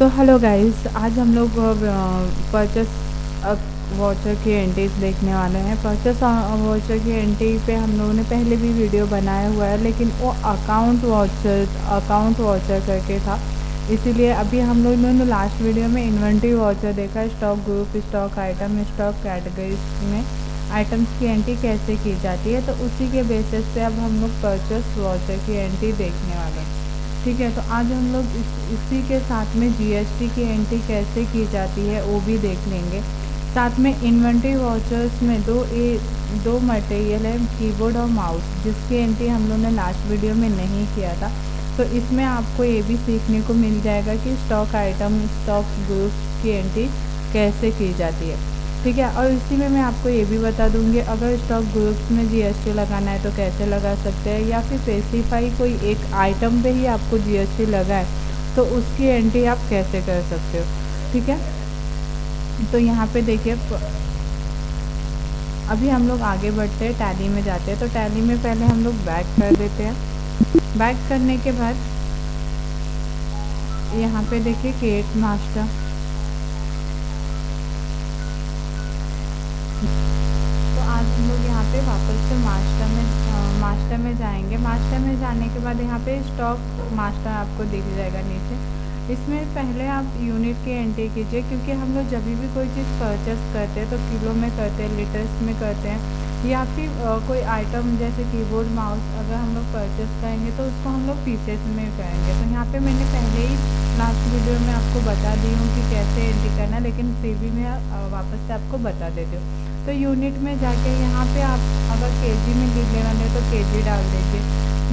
तो hello guys, आज हम लोग परचेस वाउचर की एंट्रीज देखने वाले हैं। परचेस वाउचर की एंट्री पे हम लोगों ने पहले भी वीडियो बनाया हुआ है, लेकिन वो अकाउंट वाउचर करके था। इसीलिए अभी हम लोगों ने लास्ट वीडियो में इन्वेंट्री वाउचर देखा, stock group, stock item, stock categories में आइटम्स की एंट्री कैसे की जाती है। तो उसी के बेसिस पे अब हम लोग परचेस वाउचर की एंट्री देखने वाले हैं। ठीक है, तो आज हम लोग इसी के साथ में जीएसटी की एंट्री कैसे की जाती है वो भी देख लेंगे। साथ में इन्वेंट्री वाउचर्स में दो मटेरियल है, कीबोर्ड और माउस, जिसकी एंट्री हम लोगों ने लास्ट वीडियो में नहीं किया था। तो इसमें आपको ये भी सीखने को मिल जाएगा कि स्टॉक आइटम, स्टॉक ग्रुप की एंट्री कैसे की जाती है। ठीक है, और इसी में मैं आपको ये भी बता दूंगी, अगर स्टॉक ग्रुप्स में जीएसटी लगाना है तो कैसे लगा सकते हैं, या फिर स्पेसिफाई कोई एक आइटम पे ही आपको जीएसटी लगा है तो उसकी एंट्री आप कैसे कर सकते हो। ठीक है, तो यहाँ पे देखिए, अभी हम लोग आगे बढ़ते हैं, टैली में जाते हैं। तो टैली में पहले हम लोग बैक कर देते हैं। बैक करने के बाद यहाँ पे देखिए क्रिएट मास्टर, तो आज हम लोग यहाँ पे वापस से मास्टर में जाएंगे। मास्टर में जाने के बाद यहाँ पे स्टॉक मास्टर आपको दिख जाएगा नीचे। इसमें पहले आप यूनिट की एंट्री कीजिए, क्योंकि हम लोग जब भी कोई चीज़ परचेस करते हैं तो किलो में करते हैं, लीटर्स में करते हैं, या फिर कोई आइटम जैसे कीबोर्ड, माउस अगर हम लोग परचेस करेंगे तो उसको हम लोग पीसेस में करेंगे। तो यहाँ पे मैंने पहले ही लास्ट वीडियो में आपको बता दी हूँ कि कैसे एंट्री करना, लेकिन फिर भी मैं वापस से आपको बता देती हूँ। तो यूनिट में जाके यहाँ पे आप अगर केजी में लेने वाले तो केजी डाल दीजिए,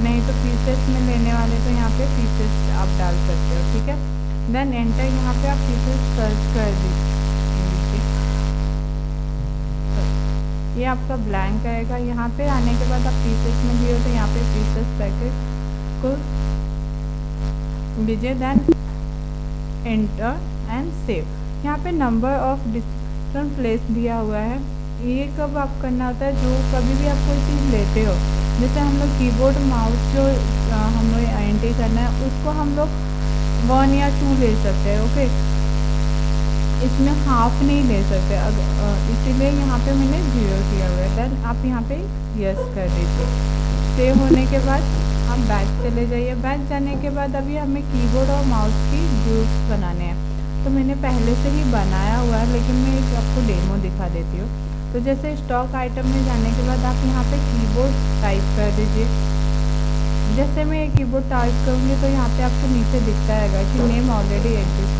नहीं तो पीसेस में लेने वाले तो यहाँ पे पीसेस आप डाल सकते हो। ठीक है, देन एंटर, यहाँ पे आप पीसेस सर्च कर दीजिए। ये आपका ब्लैंक आएगा। यहाँ पे आने के बाद आप पीसेस में दिए तो यहाँ पे पीसेस पैकेट को दीजिए, देन एंटर एंड सेव। यहाँ पे नंबर ऑफ डिफरेंट प्लेस दिया हुआ है। ये कब आप करना होता है, जो कभी भी आप कोई चीज़ लेते हो, जैसे हम लोग कीबोर्ड, माउस जो हम लोग एंट्री करना है उसको हम लोग 1 या 2 ले सकते हैं। ओके, इसमें हाफ नहीं ले सकते, इसीलिए यहाँ पे मैंने 0 किया हुआ है। देन आप यहाँ पे यस कर दीजिए। सेव होने के बाद आप बैक चले जाइए। बैक जाने के बाद अभी हमें कीबोर्ड और माउस की ग्रुप्स बनाने हैं। तो मैंने पहले से ही बनाया हुआ है, लेकिन मैं एक आपको डेमो दिखा देती हूँ। तो जैसे स्टॉक आइटम में जाने के बाद आप यहाँ पे कीबोर्ड टाइप कर दीजिए। जैसे मैं ये कीबोर्ड टाइप करूँगी तो यहाँ पे आपको नीचे दिखता है कि नेम ऑलरेडी एंट्रीज,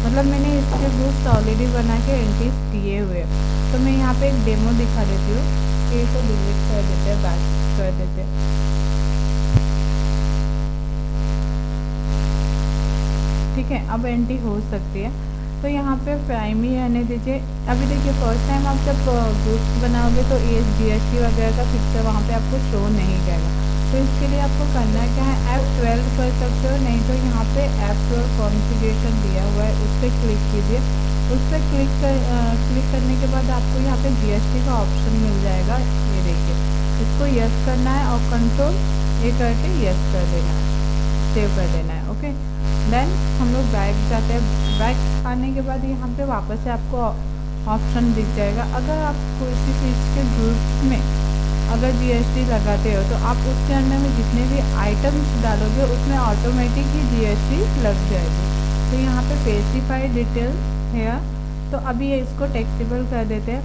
मतलब मैंने इसके ग्रुप्स ऑलरेडी बना के एंट्रीज किए हुए। तो मैं यहाँ पे एक डेमो दिखा देती हूँ कि इसको डिलीट कर देते हैं, बैक कर देते हैं। ठीक है, अब एंट्री हो सकती है। तो यहाँ पे प्राइम ही रहने दीजिए। अभी देखिए, फर्स्ट टाइम आप जब ग्रुप्स बनाओगे तो ये जीएसटी वगैरह का पिक्चर वहाँ पे आपको शो नहीं करेगा। तो इसके लिए आपको करना क्या है, F12 कर सकते हो, नहीं तो यहाँ पे F12 कॉन्फ़िगरेशन दिया हुआ है, उस पर क्लिक कीजिए। उस पर क्लिक करने के बाद आपको यहाँ पे जीएसटी का ऑप्शन मिल जाएगा। ये देखिए, इसको यस करना है और कंट्रोल ये करके यस कर देना है, सेव कर देना है। ओके, देन हम लोग बैक जाते हैं। बैक आने के बाद यहाँ पे वापस से आपको ऑप्शन दिख जाएगा। अगर आप किसी चीज़ के ग्रुप्स में अगर जीएसटी लगाते हो तो आप उसके अंदर में जितने भी आइटम्स डालोगे उसमें ऑटोमेटिक ही जीएसटी लग जाएगी। तो यहाँ पे स्पेसिफाई डिटेल है, तो अभी इसको टेक्सिबल कर देते हैं।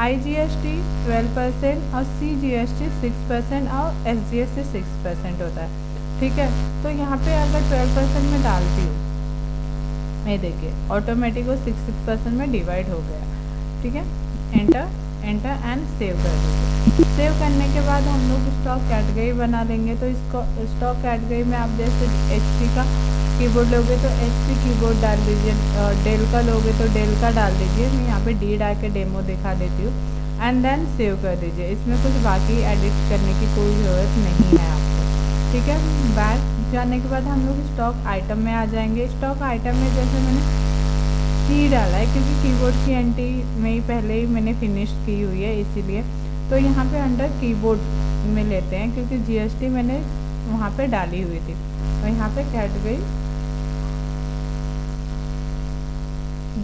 IGST 12% और CGST 6% और SGST 6% होता है। ठीक है, तो यहाँ पे अगर 12% में डालती हूँ, ये देखिए ऑटोमेटिक वो 6% में डिवाइड हो गया। ठीक है, एंटर एंड सेव कर दीजिए। सेव करने के बाद हम लोग स्टॉक कैटेगरी बना लेंगे। तो इसको स्टॉक कैटेगरी में आप जैसे HP का कीबोर्ड लोगे तो HP कीबोर्ड डाल दीजिए, डेल का लोगे तो डेल का डाल दीजिए। मैं यहाँ पे D डाल के डेमो दिखा देती हूँ, एंड देन सेव कर दीजिए। इसमें कुछ बाकी एडिट करने की कोई ज़रूरत नहीं है आपको। ठीक है, बैक जाने के बाद हम लोग स्टॉक आइटम में आ जाएंगे। स्टॉक आइटम में जैसे मैंने C डाला है, क्योंकि कीबोर्ड की एंट्री में ही पहले ही मैंने फिनिश की हुई है, इसीलिए। तो यहाँ पे अंडर कीबोर्ड में लेते हैं, क्योंकि जीएसटी मैंने वहाँ पे डाली हुई थी। और यहाँ पे कैटेगरी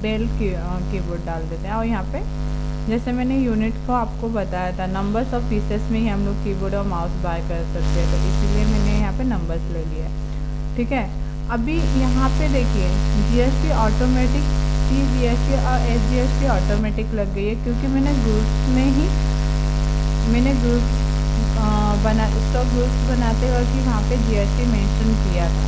डेल कीबोर्ड डाल देते हैं। और यहाँ पे जैसे मैंने यूनिट को आपको बताया था, नंबर्स ऑफ पीसेस में ही हम लोग कीबोर्ड और माउस बाय कर सकते हैं, तो इसीलिए मैंने यहाँ पे नंबर्स ले लिया। ठीक है, अभी यहाँ पे देखिए जीएसटी ऑटोमेटिक, जीएसटी और एसजीएसटी ऑटोमेटिक लग गई है, क्योंकि मैंने ग्रुप्स में ही मैंने ग्रुप्स स्टॉक ग्रुप्स बनाते वक्त ही वहाँ पे जीएसटी मेंशन किया था।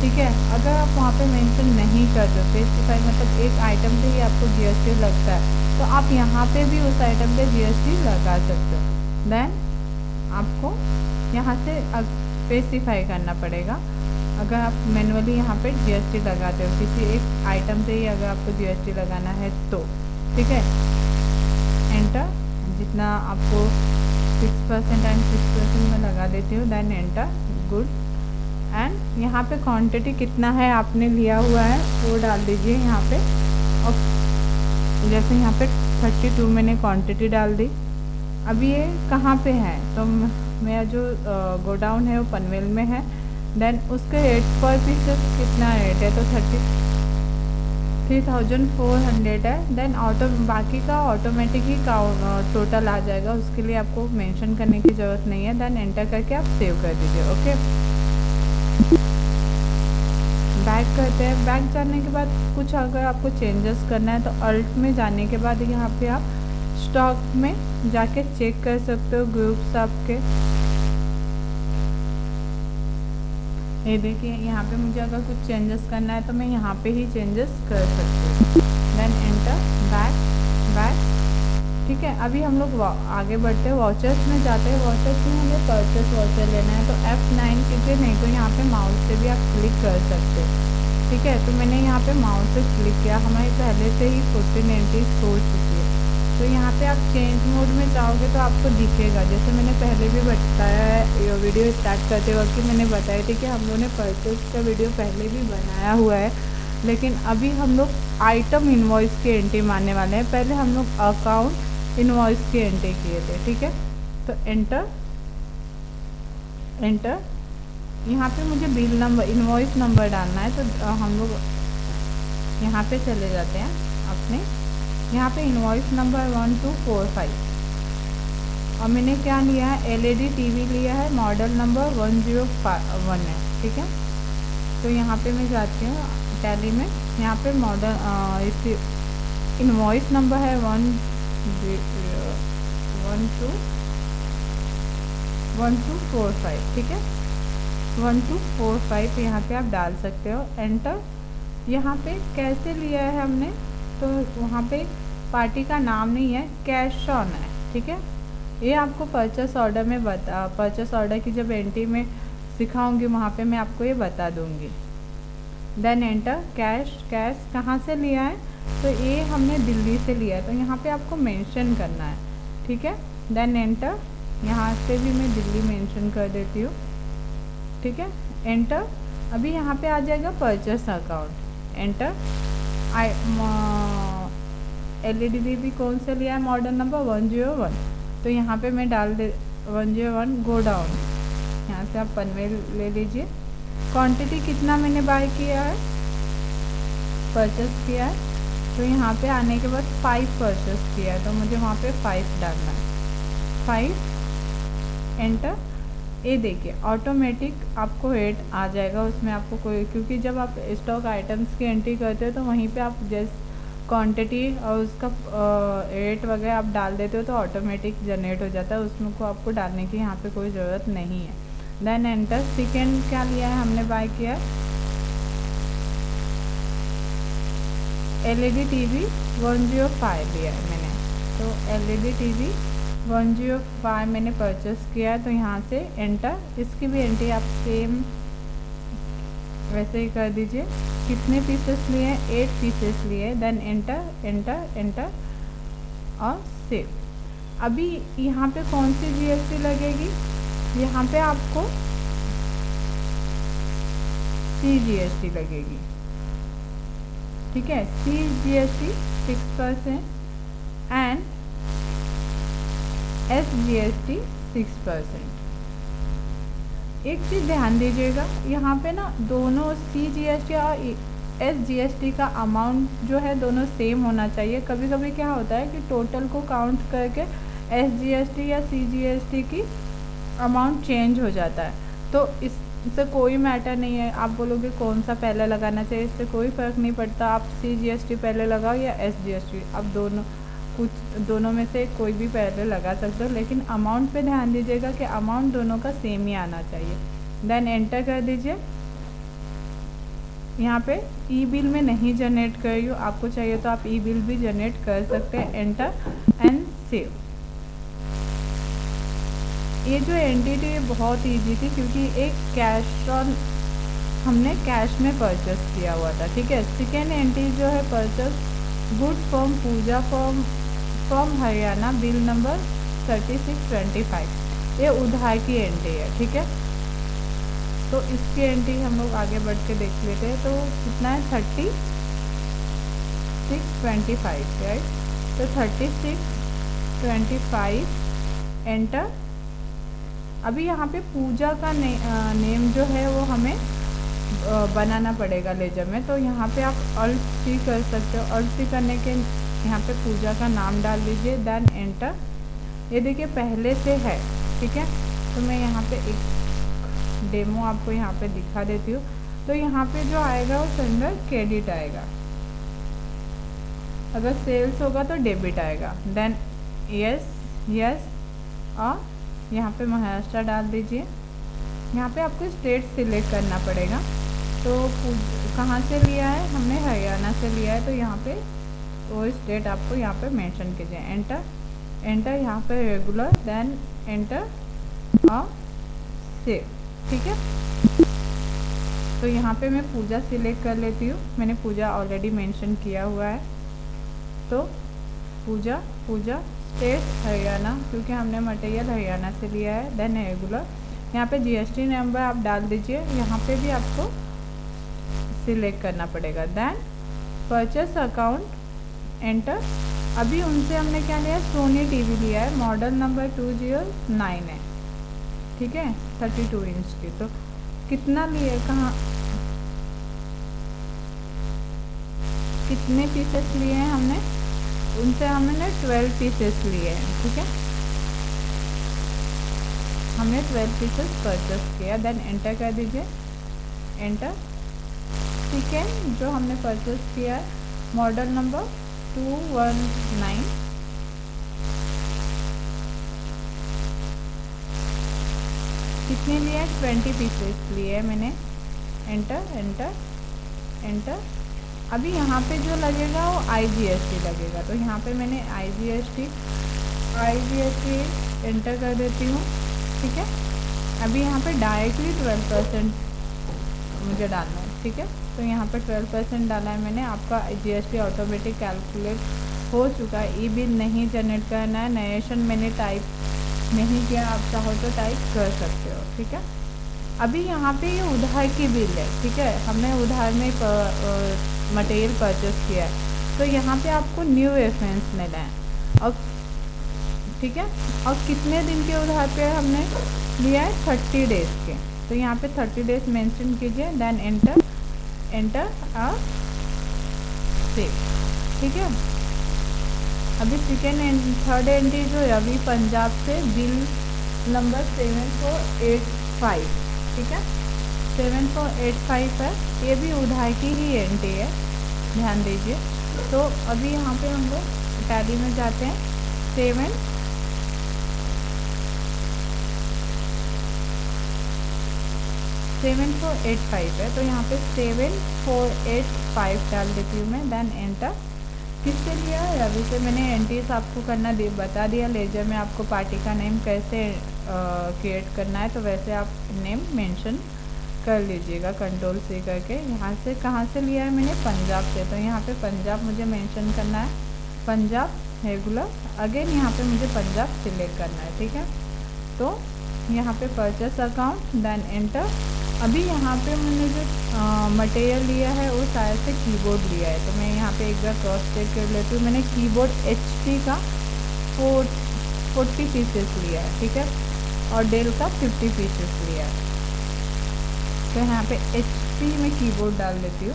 ठीक है, अगर आप वहाँ पे मेंशन नहीं करते, स्पेसिफाई मतलब एक आइटम पे ही आपको जीएसटी लगता है, तो आप यहाँ पे भी उस आइटम पे जीएसटी लगा सकते हो। देन आपको यहाँ से स्पेसिफाई करना पड़ेगा। अगर आप मैनुअली यहाँ पे जीएसटी लगाते हो किसी एक आइटम पे ही, अगर आपको जीएसटी लगाना है तो ठीक है, एंटर, जितना आपको 6% एंड 6% में लगा देती हूँ, देन एंटर, गुड। एंड यहाँ पे क्वांटिटी कितना है आपने लिया हुआ है वो डाल दीजिए यहाँ पे। और जैसे यहाँ पे 32 मैंने क्वांटिटी डाल दी। अभी ये कहाँ पे है, तो मेरा जो गोडाउन है वो पनवेल में है। देन उसके रेट पर पीसेस कितना रेट है, तो 33,400 है। देन बाकी का ऑटोमेटिक ही टोटल आ जाएगा, उसके लिए आपको मेंशन करने की ज़रूरत नहीं है। देन एंटर करके आप सेव कर दीजिए। ओके, बैक करते हैं। बैक जाने के बाद कुछ अगर आपको चेंजेस करना है तो अल्ट में जाने के बाद यहाँ पे आप स्टॉक में जाके चेक कर सकते हो ग्रुप्स आपके। ये देखिए यहाँ पे मुझे अगर कुछ चेंजेस करना है तो मैं यहाँ पे ही चेंजेस कर सकती हूँ। Then enter, back. ठीक है, अभी हम लोग आगे बढ़ते हैं, वॉचर्स में जाते हैं। वॉचर्स में हमें परचेस वॉचर लेना है तो F9 कीजिए, नहीं तो यहाँ पे माउस से भी आप क्लिक कर सकते हैं। ठीक है, तो मैंने यहाँ पे माउस से क्लिक किया, हमारी पहले से ही 14 एंट्रीज हो चुकी है। तो यहाँ पे आप चेंज मोड में जाओगे तो आपको दिखेगा, जैसे मैंने पहले भी बताया है ये वीडियो स्टार्ट करते वक्त कि मैंने बताया थी कि हम लोगों ने परचेस का वीडियो पहले भी बनाया हुआ है, लेकिन अभी हम लोग आइटम इनवॉइस की एंट्री मारने वाले हैं। पहले हम लोग अकाउंट इनवॉइस की एंट्री किए थे। ठीक है, तो एंटर, यहाँ पे मुझे बिल नंबर, इनवॉइस नंबर डालना है, तो हम लोग यहाँ पे चले जाते हैं अपने, यहाँ पे इनवॉइस नंबर 1245 और मैंने क्या लिया है, एलईडी टीवी लिया है, मॉडल नंबर 101 है। ठीक है, तो यहाँ पे मैं जाती हूँ टैली में, यहाँ पे मॉडल इस इनवॉइस नंबर है 1245। ठीक है, 1245 यहाँ पे आप डाल सकते हो, एंटर। यहाँ पे कैसे लिया है हमने, तो वहाँ पे पार्टी का नाम नहीं है, कैश ऑन है। ठीक है, ये आपको परचेस ऑर्डर में परचेस ऑर्डर की जब एंट्री में सिखाऊंगी वहाँ पे मैं आपको ये बता दूंगी। देन एंटर, कैश कहाँ से लिया है, तो ये हमने दिल्ली से लिया है, तो यहाँ पे आपको मेंशन करना है। ठीक है, देन एंटर, यहाँ से भी मैं दिल्ली मेंशन कर देती हूँ। ठीक है, एंटर। अभी यहाँ पे आ जाएगा purchase account, enter. LED TV कौन से लिया है, मॉडल नंबर 101, तो यहाँ पे मैं डाल दे 101 गोडाउन, यहाँ से आप पनवेल ले लीजिए। क्वांटिटी कितना मैंने बाय किया है, परचेस किया है, तो यहाँ पे आने के बाद 5 परचेस किया है, तो मुझे वहाँ पे 5 डालना है, 5, एंटर। ये देखिए ऑटोमेटिक आपको रेट आ जाएगा, उसमें आपको कोई, क्योंकि जब आप स्टॉक आइटम्स की एंट्री करते हो तो वहीं पे आप जैसे क्वांटिटी और उसका रेट वगैरह आप डाल देते हो तो ऑटोमेटिक जनरेट हो जाता है, उसमें को आपको डालने की यहाँ पे कोई ज़रूरत नहीं है। Then enter. सेकेंड क्या लिया है हमने, बाय किया एलईडी टीवी 105 लिया है मैंने, तो एलईडी टीवी 105 मैंने परचेस किया है, तो यहाँ से एंटर। इसकी भी एंट्री आप सेम वैसे ही कर दीजिए। कितने पीसेस लिए हैं, 8 पीसेस लिए, देन एंटर और सेव। अभी यहाँ पे कौन सी जीएसटी लगेगी, यहाँ पे आपको CGST लगेगी। ठीक है, CGST 6% एंड SGST 6%। एक चीज़ ध्यान दीजिएगा, यहाँ पे ना दोनों CGST और SGST का अमाउंट जो है दोनों सेम होना चाहिए। कभी कभी क्या होता है कि टोटल को काउंट करके SGST या CGST की अमाउंट चेंज हो जाता है, तो इससे कोई मैटर नहीं है। आप बोलोगे कौन सा पहले लगाना चाहिए, इससे कोई फ़र्क नहीं पड़ता। आप CGST पहले लगाओ या SGST, आप दोनों में से कोई भी पहले लगा सकते हो, लेकिन अमाउंट पे ध्यान दीजिएगा कि अमाउंट दोनों का सेम ही आना चाहिए। देन एंटर कर दीजिए। यहाँ पे ई बिल में नहीं जनरेट कर रही हूँ, आपको चाहिए तो आप ई बिल भी जनरेट कर सकते हैं। Enter and save. ये जो एंटिटी है बहुत इजी थी, क्योंकि एक कैश ऑन हमने कैश में परचेस किया हुआ था, ठीक है। सेकेंड एंट्री जो है purchase good from Pooja from Haryana, bill number 3625, ये उधार की एंट्री है, ठीक है। तो इसकी एंट्री हम लोग आगे बढ़ के देख लेते हैं। तो कितना है 3625, राइट। तो 3625 एंटर। अभी यहाँ पे पूजा का नेम जो है वो हमें बनाना पड़ेगा लेजर में। तो यहाँ पे आप अल्ट सी कर सकते हो। अल्ट सी करने के यहाँ पे पूजा का नाम डाल दीजिए, देन एंटर। ये देखिए पहले से है, ठीक है। तो मैं यहाँ पे एक डेमो आपको यहाँ पे दिखा देती हूँ। तो यहाँ पे जो आएगा वो अंदर क्रेडिट आएगा, अगर सेल्स होगा तो डेबिट आएगा। देन यस और यहाँ पे महाराष्ट्र डाल दीजिए। यहाँ पे आपको स्टेट सिलेक्ट करना पड़ेगा। तो कहाँ से लिया है, हमने हरियाणा से लिया है, तो यहाँ पे वो स्टेट आपको यहाँ पे मेंशन कीजिए। एंटर यहाँ पे रेगुलर, देन एंटर और सेव, ठीक है। तो यहाँ पे मैं पूजा सिलेक्ट कर लेती हूँ, मैंने पूजा ऑलरेडी मेंशन किया हुआ है। तो पूजा स्टेट हरियाणा, क्योंकि हमने मटेरियल हरियाणा से लिया है। देन रेगुलर, यहाँ पे GST नंबर आप डाल दीजिए, यहाँ पे भी आपको सिलेक्ट करना पड़ेगा। Then purchase account, enter. अभी उनसे हमने क्या लिया है, सोनी टीवी लिया है, मॉडल नंबर 209 है, ठीक है, 32 इंच की। तो कितना लिए, कितने पीसेस लिए हैं हमने, उनसे हमने 12 पीसेस लिए हैं, ठीक है। हमने 12 पीसेस परचेस किया। देन एंटर कर दीजिए, एंटर। चिकन जो हमने परचेस किया है, मॉडल नंबर 219, कितने लिए हैं, 20 पीसेस लिए हैं मैंने। एंटर। अभी यहाँ पे जो लगेगा वो IGST लगेगा, तो यहाँ पे मैंने IGST एंटर कर देती हूँ, ठीक है। अभी यहाँ पे डायरेक्टली 12% मुझे डालना है, ठीक है। तो यहाँ पे 12% डाला है मैंने। आपका GST ऑटोमेटिक कैलकुलेट हो चुका है। ई बिल नहीं जनरेट करना है, नरेशन मैंने टाइप नहीं किया, आप चाहो तो टाइप कर सकते हो, ठीक है। अभी यहाँ पे ये उधार की बिल है, ठीक है, हमने उधार में मटेरियल परचेस किया है। तो यहाँ पे आपको न्यू रेफरेंस लेना है, और ठीक है। और कितने दिन के उधार पे हमने लिया है, 30 डेज के। तो यहाँ पे 30 डेज मेंशन कीजिए, देन एंटर और सेव, ठीक है। अभी थर्ड एंट्री जो रवि पंजाब से, बिल नंबर 7485, ठीक है, 7485 है। ये भी उधार की ही एंट्री है, ध्यान दीजिए। तो अभी यहाँ पे हम लोग टैली में जाते हैं, 7485 है, तो यहाँ पे 7485 डाल देती हूँ मैं। Then enter. किससे लिया है, रवि से। मैंने एंट्रीज आपको करना बता दिया। लेजर में आपको पार्टी का नेम कैसे क्रिएट करना है, तो वैसे आप नेम मेंशन कर लीजिएगा, कंट्रोल C करके। यहाँ से कहाँ से लिया है मैंने, पंजाब से। तो यहाँ पे पंजाब मुझे मेंशन करना है, पंजाब रेगुलर। अगेन यहाँ पे मुझे पंजाब सिलेक्ट करना है, ठीक है। तो यहाँ पे परचेस अकाउंट, देन एंटर। अभी यहाँ पे मैंने जो मटेरियल लिया है वो शायद से कीबोर्ड लिया है, तो मैं यहाँ पे एक बार क्रॉस चेक कर लेती हूँ। मैंने कीबोर्ड HP का 40 पीसेस लिया है, ठीक है, और डेल का 50 पीसेस लिया है। तो यहाँ पे HP में कीबोर्ड डाल देती हूँ,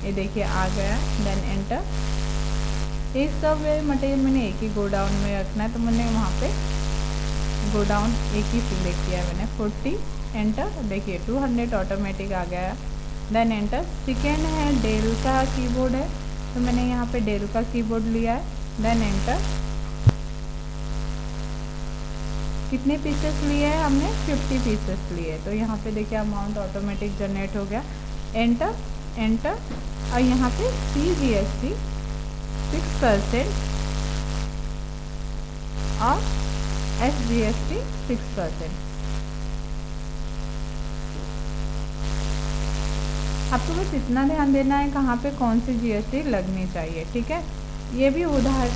ये देखिए आ गया, देन एंटर। ये सब मटेरियल मैंने एक ही गोडाउन में रखना है, तो मैंने वहाँ पे गोडाउन एक ही सिलेक्ट किया मैंने। 40 एंटर। देखिए 200 ऑटोमेटिक आ गया है, देन एंटर। सेकेंड है डेल का कीबोर्ड है, तो मैंने यहाँ पे डेल का कीबोर्ड लिया है, देन एंटर। कितने पीसेस लिए हैं हमने? 50 पीसेस लिए। तो यहाँ पे देखिए अमाउंट ऑटोमेटिक जनरेट हो गया, एंटर एंटर। और यहाँ पे CGST 6% और SGST 6%। आपको बस इतना ध्यान देना है कहाँ पे कौन सी GST लगनी चाहिए, ठीक है। ये भी उधार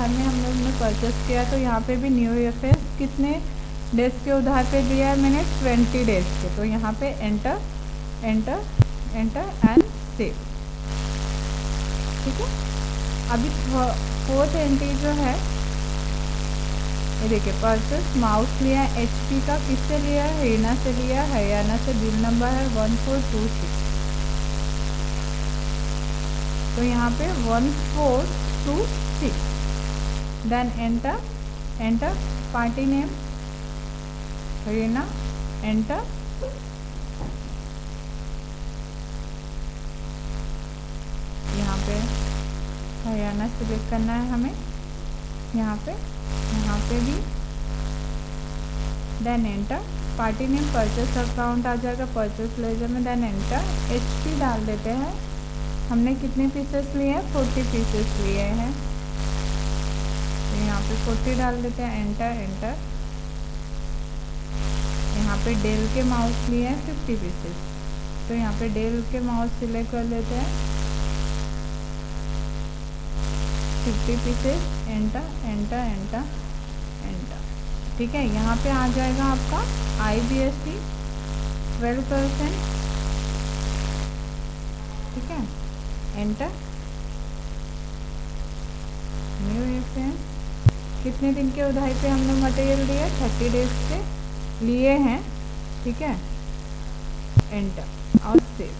में हम लोग ने परचेस किया, तो यहाँ पे भी न्यू FS कितने डेज के उधार पे दिया है मैंने? 20 डेज के। तो यहाँ पे enter enter enter and save, ठीक है। अभी फोर्थ एंट्री जो है, ये देखिए परचेस माउस लिया है HP का। किससे लिया है? हरियाणा से लिया है, हरियाणा से। बिल नंबर है 1426। तो यहाँ पे 1426, then enter enter. Party name Haryana, enter. यहाँ पे हरियाणा सिलेक्ट करना है हमें, यहाँ पे भी, then enter. Party name purchase account आ जाएगा, परचेस लेजर में, देन एंटर। HP डाल देते हैं। हमने कितने पीसेस लिए हैं? 40 पीसेस लिए हैं, तो यहाँ पे 40 डाल देते हैं, एंटर एंटर। यहाँ पे डेल के माउस लिए हैं 50 पीसेस, तो यहाँ पे डेल के माउस सिलेक्ट कर लेते हैं, 50 pieces, enter enter enter enter, ठीक है। यहाँ पे आ जाएगा आपका IGST 12%, ठीक है, एंटर। न्यू FM कितने दिन के उधारी पे हमने मटेरियल दिया? 30 डेज के लिए हैं, ठीक है, एंटर और सेव।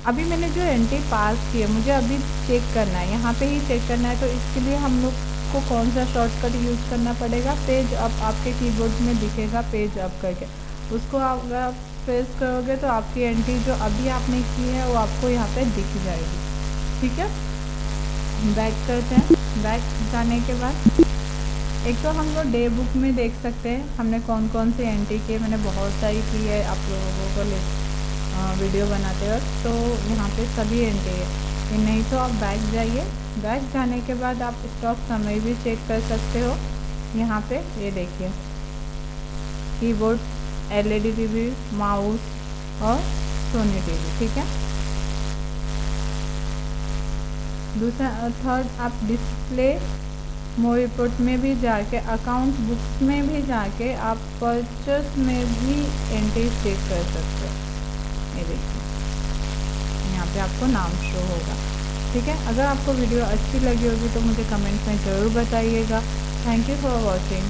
अभी मैंने जो एंट्री पास की है, मुझे अभी चेक करना है, यहाँ पे ही चेक करना है। तो इसके लिए हम लोग को कौन सा शॉर्टकट यूज़ करना पड़ेगा? पेज अप आपके कीबोर्ड में दिखेगा, पेज अप करके उसको अगर आप प्रेस करोगे तो आपकी एंट्री जो अभी आपने की है वो आपको यहाँ पे दिख जाएगी, ठीक है। बैक करते हैं। बैक जाने के बाद एक तो हम लोग डे बुक में देख सकते हैं हमने कौन कौन सी एंट्री की है। मैंने बहुत सारी की है आप लोगों को वीडियो बनाते वक्त, तो यहाँ पे सभी एंट्री है। नहीं तो आप बैक जाइए, बैक जाने के बाद आप स्टॉक समय भी चेक कर सकते हो। यहाँ पे ये देखिए कीबोर्ड, LED TV, माउस और सोनी TV, ठीक है। दूसरा थर्ड आप डिस्प्ले मोर रिपोर्ट में भी जाके, अकाउंट बुक्स में भी जाके आप परचेस में भी एंट्री चेक कर सकते हो। ये देखिए यहाँ पे आपको नाम शो होगा, ठीक है। अगर आपको वीडियो अच्छी लगी होगी तो मुझे कमेंट में ज़रूर बताइएगा। Thank you for watching.